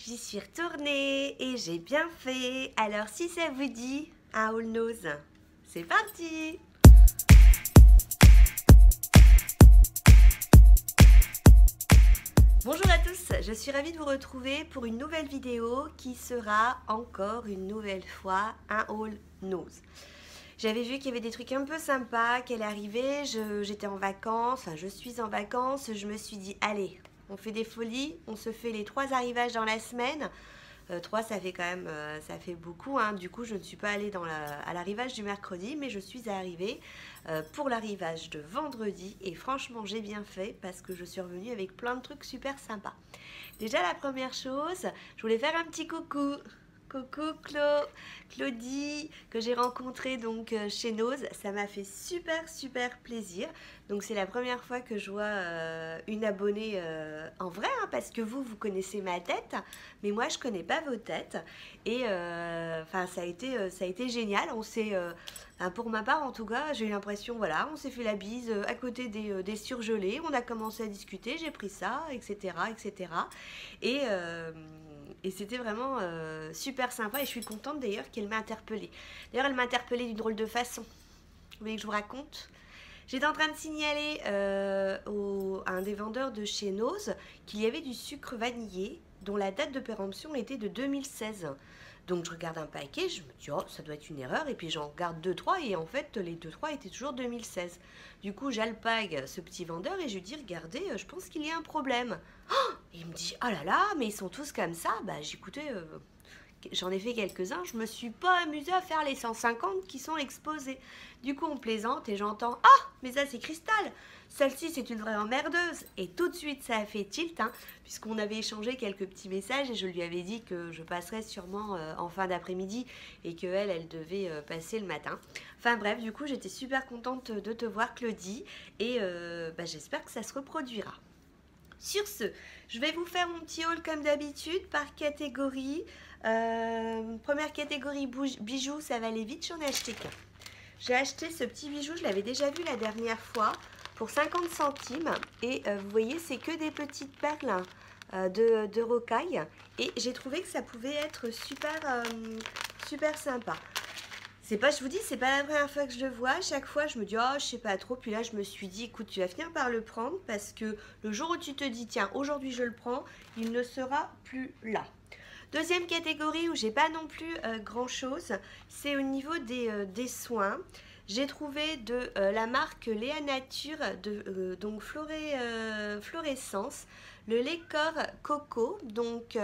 J'y suis retournée et j'ai bien fait. Alors si ça vous dit un haul nose, c'est parti! Bonjour à tous, je suis ravie de vous retrouver pour une nouvelle vidéo qui sera encore une nouvelle fois un haul nose. J'avais vu qu'il y avait des trucs un peu sympas, qu'elle arrivait, j'étais en vacances, enfin je suis en vacances, je me suis dit allez, on fait des folies, on se fait les 3 arrivages dans la semaine. 3 ça fait quand même, ça fait beaucoup, hein. Du coup je ne suis pas allée à l'arrivage du mercredi, mais je suis arrivée pour l'arrivage de vendredi et franchement j'ai bien fait parce que je suis revenue avec plein de trucs super sympas. Déjà la première chose, je voulais faire un petit coucou. Coucou Claudie, que j'ai rencontrée donc chez Nose, ça m'a fait super plaisir. Donc c'est la première fois que je vois une abonnée en vrai, hein, parce que vous connaissez ma tête, mais moi je connais pas vos têtes. Et enfin ça a été génial. On s'est, pour ma part en tout cas, j'ai eu l'impression, voilà, on s'est fait la bise à côté des surgelés, on a commencé à discuter, j'ai pris ça, etc. Et c'était vraiment super sympa et je suis contente d'ailleurs qu'elle m'ait interpellée. D'ailleurs elle m'a interpellée d'une drôle de façon. Vous voulez que je vous raconte? J'étais en train de signaler à un des vendeurs de chez Nose qu'il y avait du sucre vanillé dont la date de péremption était de 2016. Donc je regarde un paquet, je me dis oh ça doit être une erreur et puis j'en regarde 2-3 et en fait les 2-3 étaient toujours 2016. Du coup j'alpague ce petit vendeur et je lui dis regardez je pense qu'il y a un problème. Oh, et il me dit oh là là mais ils sont tous comme ça. Bah j'écoutais, j'en ai fait quelques-uns, je me suis pas amusée à faire les 150 qui sont exposés. Du coup on plaisante et j'entends ah mais ça c'est Cristal, celle-ci c'est une vraie emmerdeuse. Et tout de suite ça a fait tilt, hein, puisqu'on avait échangé quelques petits messages et je lui avais dit que je passerais sûrement en fin d'après-midi et qu'elle elle devait passer le matin. Enfin bref, du coup j'étais super contente de te voir Claudie et j'espère que ça se reproduira. Sur ce, je vais vous faire mon petit haul comme d'habitude par catégorie. Première catégorie bijoux, ça va aller vite, j'en ai acheté qu'un. J'ai acheté ce petit bijou, je l'avais déjà vu la dernière fois, pour 50 centimes. Et vous voyez, c'est que des petites perles de rocaille. Et j'ai trouvé que ça pouvait être super sympa. C'est pas, je vous dis, c'est pas la première fois que je le vois. À chaque fois, je me dis, oh, je sais pas trop. Puis là, je me suis dit, écoute, tu vas finir par le prendre parce que le jour où tu te dis, tiens, aujourd'hui je le prends, il ne sera plus là. Deuxième catégorie où j'ai pas non plus grand chose, c'est au niveau des soins. J'ai trouvé de la marque Léa Nature, donc Florescence, le lait corps coco, donc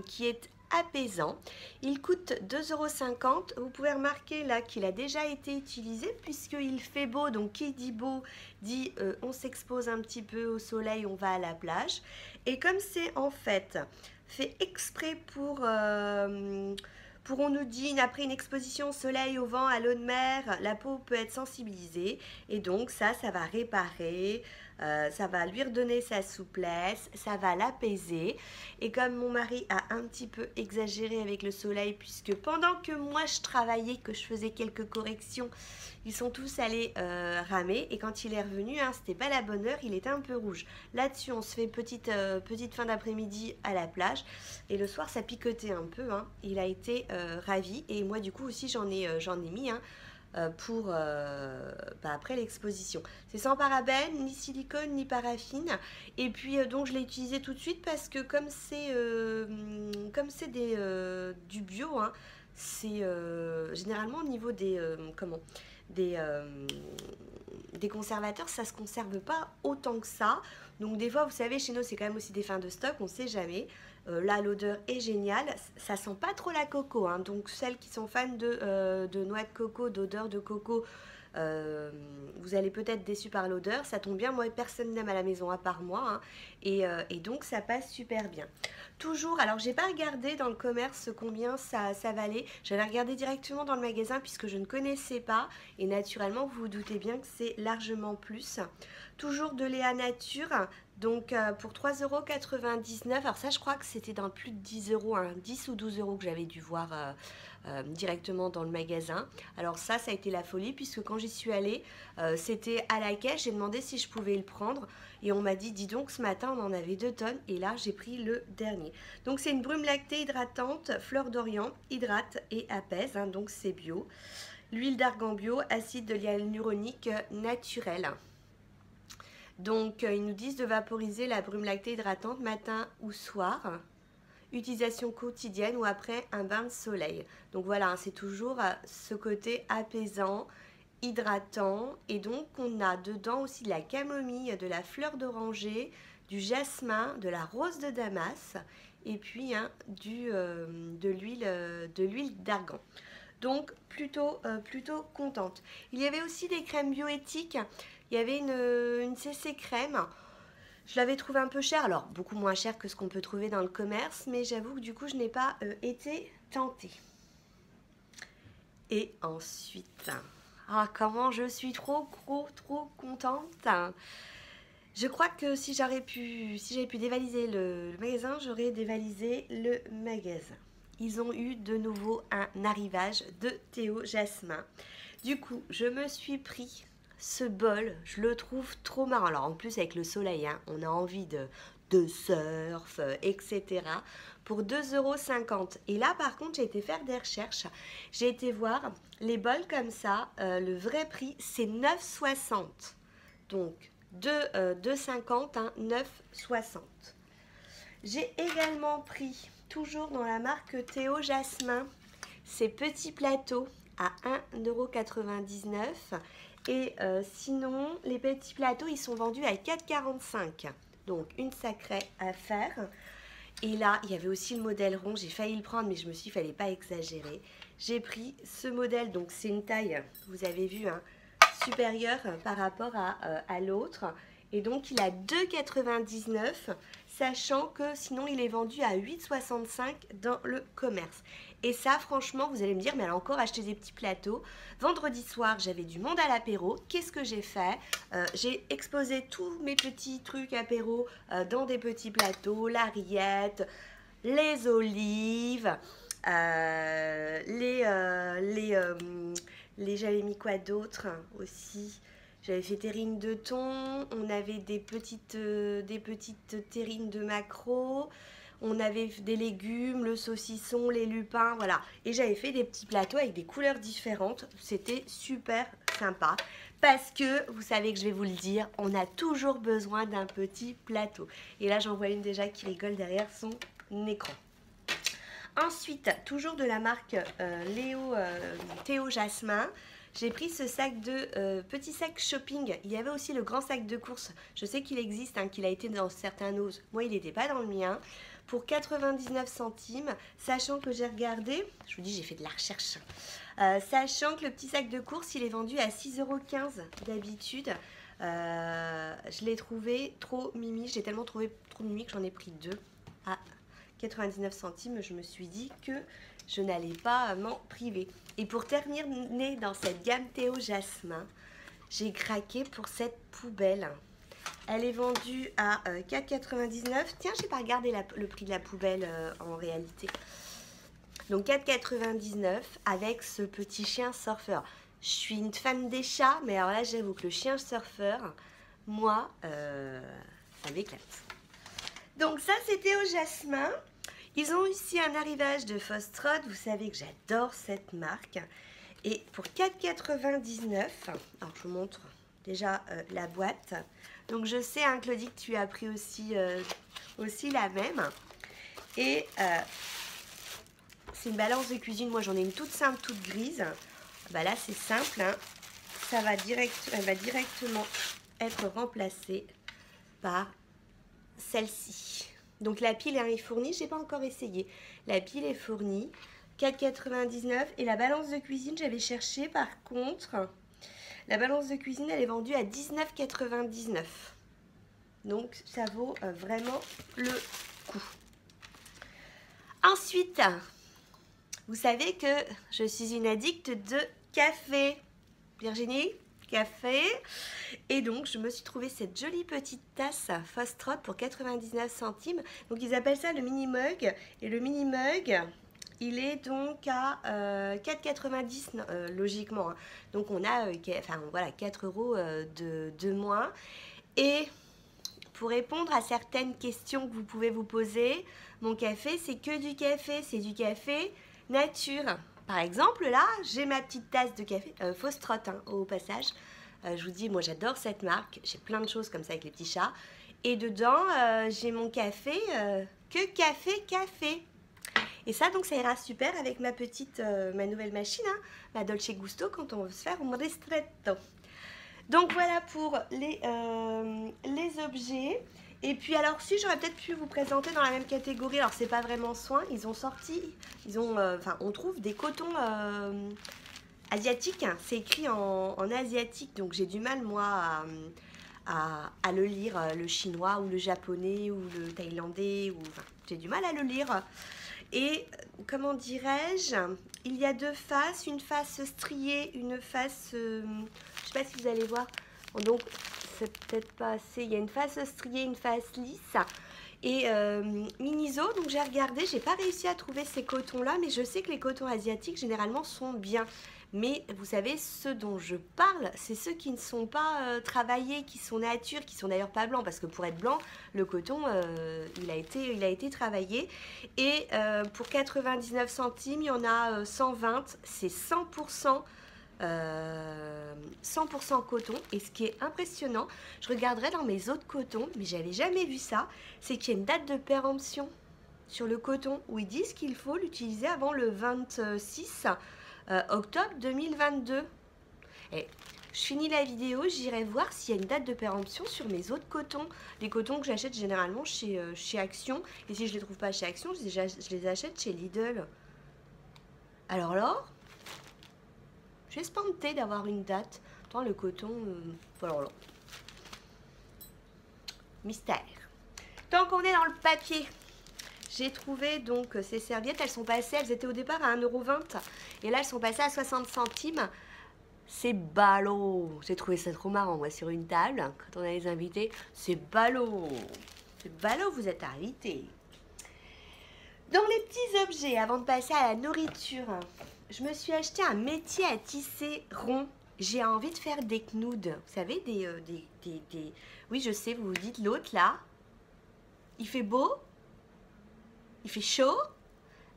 qui est apaisant. Il coûte 2,50 €. Vous pouvez remarquer là qu'il a déjà été utilisé puisqu'il fait beau. Donc qui dit beau dit on s'expose un petit peu au soleil, on va à la plage. Et comme c'est en fait fait exprès pour on nous dit, après une exposition au soleil, au vent, à l'eau de mer, la peau peut être sensibilisée et donc ça va réparer, ça va lui redonner sa souplesse, ça va l'apaiser. Et comme mon mari a un petit peu exagéré avec le soleil, puisque pendant que moi je travaillais, que je faisais quelques corrections, ils sont tous allés ramer et quand il est revenu, hein, c'était pas la bonne heure, il était un peu rouge. Là-dessus, on se fait petite fin d'après-midi à la plage et le soir, ça picotait un peu, hein. Il a été ravi et moi du coup aussi j'en ai mis, hein, pour après l'exposition. C'est sans parabènes, ni silicone, ni paraffine. Et puis donc je l'ai utilisé tout de suite parce que comme c'est du bio, hein, c'est généralement au niveau des conservateurs, ça se conserve pas autant que ça. Donc des fois, vous savez, chez nous, c'est quand même aussi des fins de stock, on sait jamais. Là, l'odeur est géniale. Ça sent pas trop la coco, hein. Donc celles qui sont fans de noix de coco, d'odeur de coco, vous allez peut-être déçu par l'odeur. Ça tombe bien, moi personne n'aime à la maison à part moi, hein. Et donc ça passe super bien. Toujours, alors j'ai pas regardé dans le commerce combien ça valait. J'avais regardé directement dans le magasin puisque je ne connaissais pas. Et naturellement, vous vous doutez bien que c'est largement plus. Toujours de Léa Nature, Donc pour 3,99 €, alors ça je crois que c'était dans le plus de 10 €, hein, 10 ou 12 € que j'avais dû voir directement dans le magasin. Alors ça a été la folie puisque quand j'y suis allée, c'était à la caisse, j'ai demandé si je pouvais le prendre et on m'a dit, dis donc ce matin on en avait 2 tonnes et là j'ai pris le dernier. Donc c'est une brume lactée hydratante, fleur d'Orient, hydrate et apaise, hein, donc c'est bio. L'huile d'argan bio, acide hyaluronique naturel. Donc, ils nous disent de vaporiser la brume lactée hydratante matin ou soir. Utilisation quotidienne ou après un bain de soleil. Donc voilà, hein, c'est toujours ce côté apaisant, hydratant. Et donc, on a dedans aussi de la camomille, de la fleur d'oranger, du jasmin, de la rose de Damas et puis hein, de l'huile d'argan. Donc, plutôt contente. Il y avait aussi des crèmes bioéthiques. Il y avait une CC crème. Je l'avais trouvé un peu cher, alors beaucoup moins cher que ce qu'on peut trouver dans le commerce, mais j'avoue que du coup, je n'ai pas été tentée. Et ensuite, comment je suis trop contente. Je crois que si j'avais pu dévaliser le magasin, j'aurais dévalisé le magasin. Ils ont eu de nouveau un arrivage de Théo Jasmin. Du coup, je me suis pris ce bol, je le trouve trop marrant. Alors en plus avec le soleil, hein, on a envie de surf, etc. Pour 2,50 €. Et là par contre, j'ai été faire des recherches. J'ai été voir les bols comme ça. Le vrai prix, c'est 9,60 €. Donc 2,50 €, hein, 9,60 €. J'ai également pris, toujours dans la marque Théo Jasmin, ces petits plateaux à 1,99 €. Et sinon, les petits plateaux, ils sont vendus à 4,45 €. Donc, une sacrée affaire. Et là, il y avait aussi le modèle rond. J'ai failli le prendre, mais je me suis dit qu'il ne fallait pas exagérer. J'ai pris ce modèle. Donc, c'est une taille, vous avez vu, hein, supérieure par rapport à l'autre. Et donc, il a 2,99 €, sachant que sinon, il est vendu à 8,65 € dans le commerce. Et ça, franchement, vous allez me dire, mais elle a encore acheté des petits plateaux. Vendredi soir, j'avais du monde à l'apéro. Qu'est-ce que j'ai fait? J'ai exposé tous mes petits trucs apéro dans des petits plateaux, la rillette, les olives, j'avais mis quoi d'autre aussi? J'avais fait terrine de thon, on avait des petites terrines de maquereau, on avait des légumes, le saucisson, les lupins, voilà. Et j'avais fait des petits plateaux avec des couleurs différentes. C'était super sympa. Parce que, vous savez que je vais vous le dire, on a toujours besoin d'un petit plateau. Et là, j'en vois une déjà qui rigole derrière son écran. Ensuite, toujours de la marque Théo Jasmin, j'ai pris ce sac de petit sac shopping. Il y avait aussi le grand sac de course. Je sais qu'il existe, hein, qu'il a été dans certains Nose. Moi, il n'était pas dans le mien. Pour 99 centimes, sachant que j'ai regardé, je vous dis, j'ai fait de la recherche. Sachant que le petit sac de course, il est vendu à 6,15 € d'habitude. Je l'ai trouvé trop mimi. J'ai tellement trouvé trop mimi que j'en ai pris 2 à 99 centimes. Je me suis dit que je n'allais pas m'en priver. Et pour terminer dans cette gamme Théo Jasmin, j'ai craqué pour cette poubelle. Elle est vendue à 4,99 €. Tiens, j'ai pas regardé le prix de la poubelle en réalité. Donc 4,99 € avec ce petit chien surfeur. Je suis une fan des chats, mais alors là, j'avoue que le chien surfeur, moi, ça m'éclate. Donc ça, c'était au jasmin. Ils ont ici un arrivage de Fostrode. Vous savez que j'adore cette marque. Et pour 4,99 €, alors je vous montre déjà la boîte. Donc je sais, hein, Claudie, que tu as pris aussi la même. Et c'est une balance de cuisine. Moi, j'en ai une toute simple, toute grise. Bah là, c'est simple, hein. Elle va directement être remplacée par celle-ci. Donc la pile est fournie, je n'ai pas encore essayé. La pile est fournie, 4,99 € et la balance de cuisine, j'avais cherché par contre. La balance de cuisine, elle est vendue à 19,99 €. Donc ça vaut vraiment le coup. Ensuite, vous savez que je suis une addict de café. Virginie, café. Et donc je me suis trouvé cette jolie petite tasse Fostrot pour 99 centimes. Donc ils appellent ça le mini mug. Et le mini mug, il est donc à 4,90 logiquement. Hein. Donc on a voilà, 4 euros de moins. Et pour répondre à certaines questions que vous pouvez vous poser, mon café, c'est que du café. C'est du café nature. Par exemple, là, j'ai ma petite tasse de café, Fostrot, hein, au passage. Je vous dis, moi, j'adore cette marque. J'ai plein de choses comme ça avec les petits chats. Et dedans, j'ai mon café, que café. Et ça, donc, ça ira super avec ma nouvelle machine, hein, la Dolce Gusto, quand on veut se faire un ristretto. Donc, voilà pour les objets. Et puis, alors, si j'aurais peut-être pu vous présenter dans la même catégorie, alors, c'est pas vraiment soin, on trouve des cotons asiatiques, c'est écrit en asiatique, donc j'ai du mal, moi, à le lire, le chinois ou le japonais ou le thaïlandais, j'ai du mal à le lire. Et comment dirais-je, il y a deux faces, une face striée, une face, je sais pas si vous allez voir, donc c'est peut-être pas assez, il y a une face striée, une face lisse. Et Miniso, donc j'ai regardé, j'ai pas réussi à trouver ces cotons là, mais je sais que les cotons asiatiques généralement sont bien. Mais vous savez, ceux dont je parle, c'est ceux qui ne sont pas travaillés, qui sont nature, qui sont d'ailleurs pas blancs, parce que pour être blanc, le coton, il a été travaillé. Et pour 99 centimes, il y en a 120, c'est 100%. 100% coton. Et ce qui est impressionnant, je regarderai dans mes autres cotons, mais j'avais jamais vu ça, c'est qu'il y a une date de péremption sur le coton où ils disent qu'il faut l'utiliser avant le 26 octobre 2022. Et je finis la vidéo, j'irai voir s'il y a une date de péremption sur mes autres cotons. Les cotons que j'achète généralement chez Action. Et si je ne les trouve pas chez Action, je les achète chez Lidl. Alors là, je suis espantée d'avoir une date. Attends, le coton, voilà. Mystère. Tant qu'on est dans le papier, j'ai trouvé donc ces serviettes. Elles sont passées, elles étaient au départ à 1,20 €. Et là, elles sont passées à 60 centimes. C'est ballot. J'ai trouvé ça trop marrant, moi, sur une table, quand on a les invités. C'est ballot. C'est ballot, vous êtes invités. Dans les petits objets, avant de passer à la nourriture, je me suis acheté un métier à tisser rond. J'ai envie de faire des knouds. Vous savez, des... Oui, je sais, vous vous dites, l'autre là, il fait beau, il fait chaud,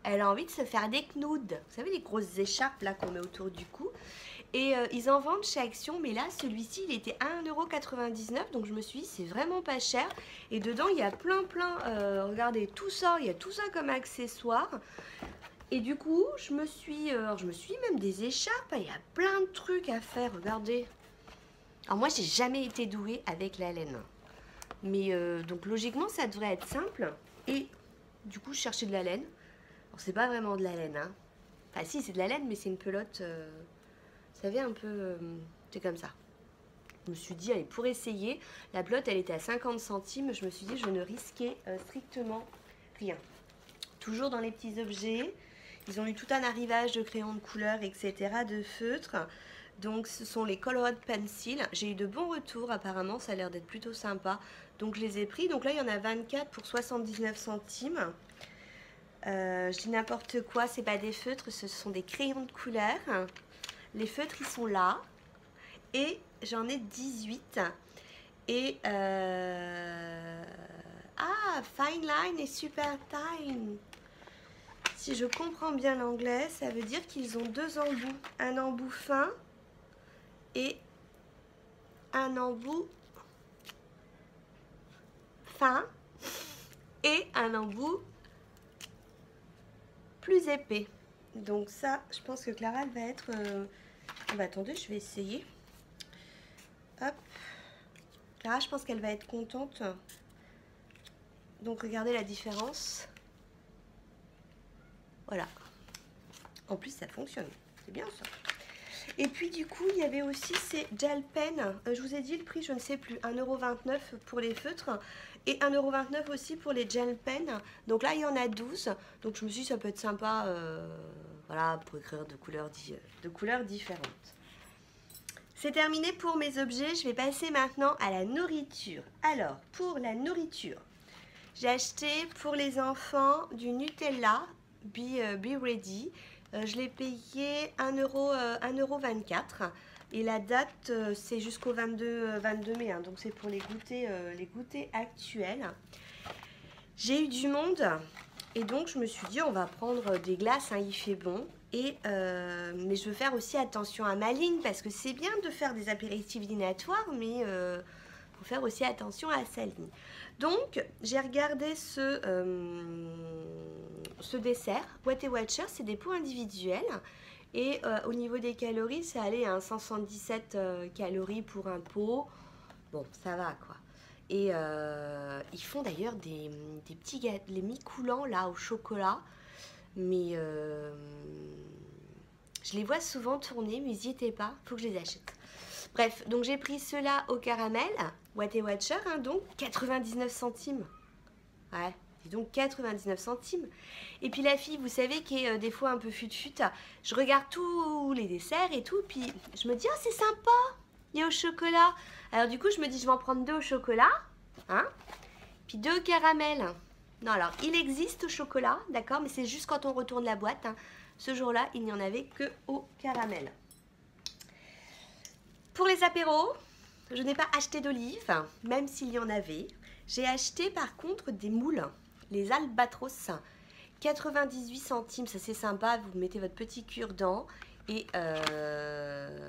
elle a envie de se faire des knouds. Vous savez, les grosses écharpes là qu'on met autour du cou. Et ils en vendent chez Action, mais là, celui-ci, il était à 1,99 €. Donc je me suis dit, c'est vraiment pas cher. Et dedans, il y a plein, regardez, tout ça, il y a tout ça comme accessoire. Et du coup, je me suis même des écharpes, il y a plein de trucs à faire, regardez. Alors moi, j'ai jamais été douée avec la laine. Mais donc logiquement, ça devrait être simple. Et du coup, je cherchais de la laine. Alors c'est pas vraiment de la laine, hein. Enfin si, c'est de la laine, mais c'est une pelote, vous savez, un peu, c'est comme ça. Je me suis dit, allez, pour essayer, la pelote, elle était à 50 centimes. Je me suis dit, je ne risquais strictement rien. Toujours dans les petits objets. Ils ont eu tout un arrivage de crayons de couleur, etc., de feutres. Donc, ce sont les Colored Pencil. J'ai eu de bons retours, apparemment, ça a l'air d'être plutôt sympa. Donc, je les ai pris. Donc là, il y en a 24 pour 79 centimes. Je dis n'importe quoi, c'est pas des feutres, ce sont des crayons de couleur. Les feutres, ils sont là. Et j'en ai 18. Et... Ah, Fine Line et Super Time. Si je comprends bien l'anglais, ça veut dire qu'ils ont deux embouts. Un embout fin et un embout fin et un embout plus épais. Donc ça, je pense que Clara, elle va être... Bah, attendez, je vais essayer. Hop. Clara, je pense qu'elle va être contente. Donc regardez la différence. Voilà. En plus, ça fonctionne. C'est bien ça. Et puis du coup, il y avait aussi ces gel pens. Je vous ai dit le prix, je ne sais plus. 1,29 € pour les feutres. Et 1,29 € aussi pour les gel pens. Donc là, il y en a 12. Donc je me suis dit, ça peut être sympa. Voilà, pour écrire de couleurs différentes. C'est terminé pour mes objets. Je vais passer maintenant à la nourriture. Alors, pour la nourriture, j'ai acheté pour les enfants du Nutella Be Ready. Je l'ai payé 1,24 €. Et la date, c'est jusqu'au 22 mai. Hein, donc, c'est pour les goûters actuels. J'ai eu du monde. Et donc, je me suis dit, on va prendre des glaces. Hein, il fait bon. Mais je veux faire aussi attention à ma ligne. Parce que c'est bien de faire des apéritifs dînatoires. Mais faut faire aussi attention à sa ligne. Donc, j'ai regardé ce dessert. Weight Watchers, c'est des pots individuels. Et au niveau des calories, ça allait à 177 calories pour un pot. Bon, ça va quoi. Et ils font d'ailleurs des petits gâteaux, les mi-coulants là au chocolat. Mais je les vois souvent tourner, mais n'hésitez pas, faut que je les achète. Bref, donc j'ai pris ceux-là au caramel, Weight Watchers, hein, donc 99 centimes. Ouais, dis donc 99 centimes. Et puis la fille, vous savez, qui est des fois un peu fut-fut, je regarde tous les desserts et tout, puis je me dis, oh c'est sympa, il y a au chocolat. Alors du coup, je me dis, je vais en prendre 2 au chocolat, hein, puis 2 au caramel. Non, alors, il existe au chocolat, d'accord, mais c'est juste quand on retourne la boîte. Hein. Ce jour-là, il n'y en avait que au caramel. Pour les apéros, je n'ai pas acheté d'olives, même s'il y en avait. J'ai acheté par contre des moules, les albatros, 98 centimes, ça c'est sympa. Vous mettez votre petit cure-dent et elles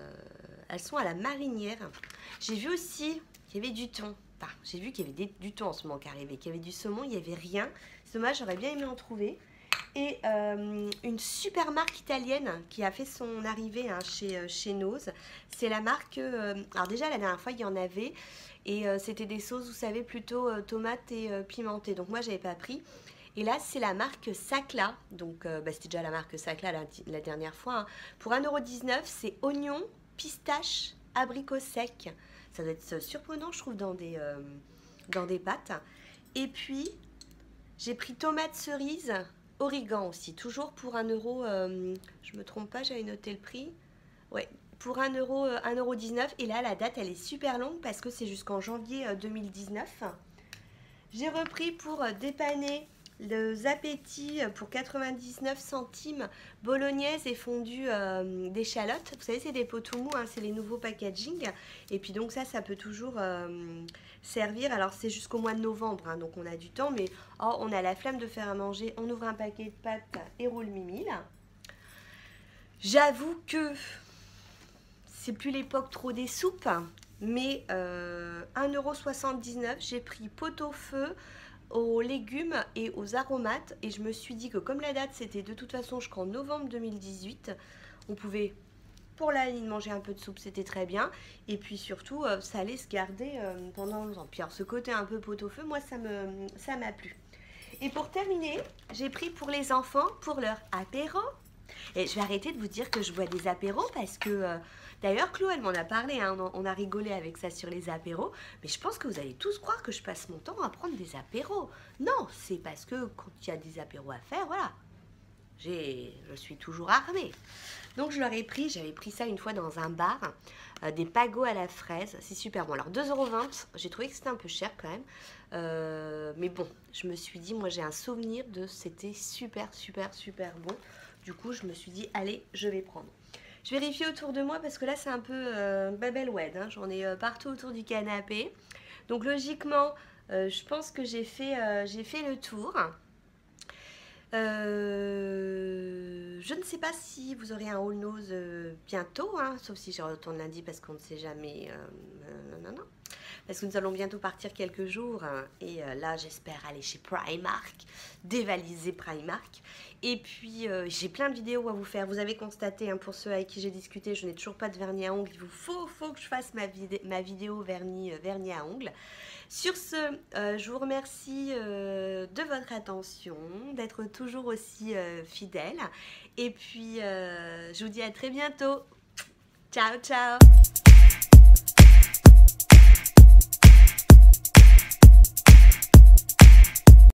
sont à la marinière. J'ai vu aussi qu'il y avait du thon. Enfin, j'ai vu qu'il y avait du thon en ce moment qui arrivait, qu'il y avait du saumon, il n'y avait rien. C'est dommage, j'aurais bien aimé en trouver. Et une super marque italienne qui a fait son arrivée hein, chez Nose. C'est la marque... alors déjà, la dernière fois, il y en avait. Et c'était des sauces, vous savez, plutôt tomates et pimentées. Donc moi, je n'avais pas pris. Et là, c'est la marque Sacla. Donc, c'était déjà la marque Sacla la dernière fois. Hein. Pour 1,19 €, c'est oignon, pistache, abricot sec. Ça doit être surprenant, je trouve, dans des pâtes. Et puis, j'ai pris tomates cerises, origan aussi. Toujours pour 1 €. Je me trompe pas, j'avais noté le prix. Ouais, pour 1,19 €. Et là, la date, elle est super longue parce que c'est jusqu'en janvier 2019. J'ai repris pour dépanner le Zapetti pour 99 centimes, bolognaise et fondue d'échalotes. Vous savez, c'est des pots tout mous, hein, c'est les nouveaux packaging. Et puis donc ça peut toujours servir. Alors c'est jusqu'au mois de novembre, hein, donc on a du temps. Mais on a la flemme de faire à manger. On ouvre un paquet de pâtes et roule mimile. J'avoue que c'est plus l'époque trop des soupes. Mais 1,79 €, j'ai pris pot-au-feu aux légumes et aux aromates et je me suis dit que comme la date c'était de toute façon jusqu'en novembre 2018, on pouvait pour la ligne manger un peu de soupe, c'était très bien et puis surtout ça allait se garder pendant longtemps. Puis alors ce côté un peu pot-au-feu, moi ça m'a plu. Et pour terminer, j'ai pris pour les enfants pour leur apéro. Et je vais arrêter de vous dire que je bois des apéros parce que d'ailleurs Chloé elle m'en a parlé, hein, on a rigolé avec ça sur les apéros, mais je pense que vous allez tous croire que je passe mon temps à prendre des apéros. Non, c'est parce que quand il y a des apéros à faire, voilà, je suis toujours armée. Donc je leur ai pris, j'avais pris ça une fois dans un bar, des pagots à la fraise, c'est super bon. Alors 2,20 €, j'ai trouvé que c'était un peu cher quand même, mais bon, je me suis dit, moi j'ai un souvenir de c'était super bon. Du coup, je me suis dit, allez, je vais prendre. Je vérifie autour de moi parce que là, c'est un peu babelwed. Hein. J'en ai partout autour du canapé. Donc, logiquement, je pense que j'ai fait le tour. Je ne sais pas si vous aurez un haul nose bientôt, hein, sauf si je retourne lundi parce qu'on ne sait jamais. Non. Parce que nous allons bientôt partir quelques jours hein, et là j'espère aller chez Primark, dévaliser Primark. Et puis j'ai plein de vidéos à vous faire. Vous avez constaté, hein, pour ceux avec qui j'ai discuté, je n'ai toujours pas de vernis à ongles. Il vous faut que je fasse ma vidéo vernis à ongles. Sur ce, je vous remercie de votre attention, d'être toujours aussi fidèle. Et puis je vous dis à très bientôt. Ciao, ciao!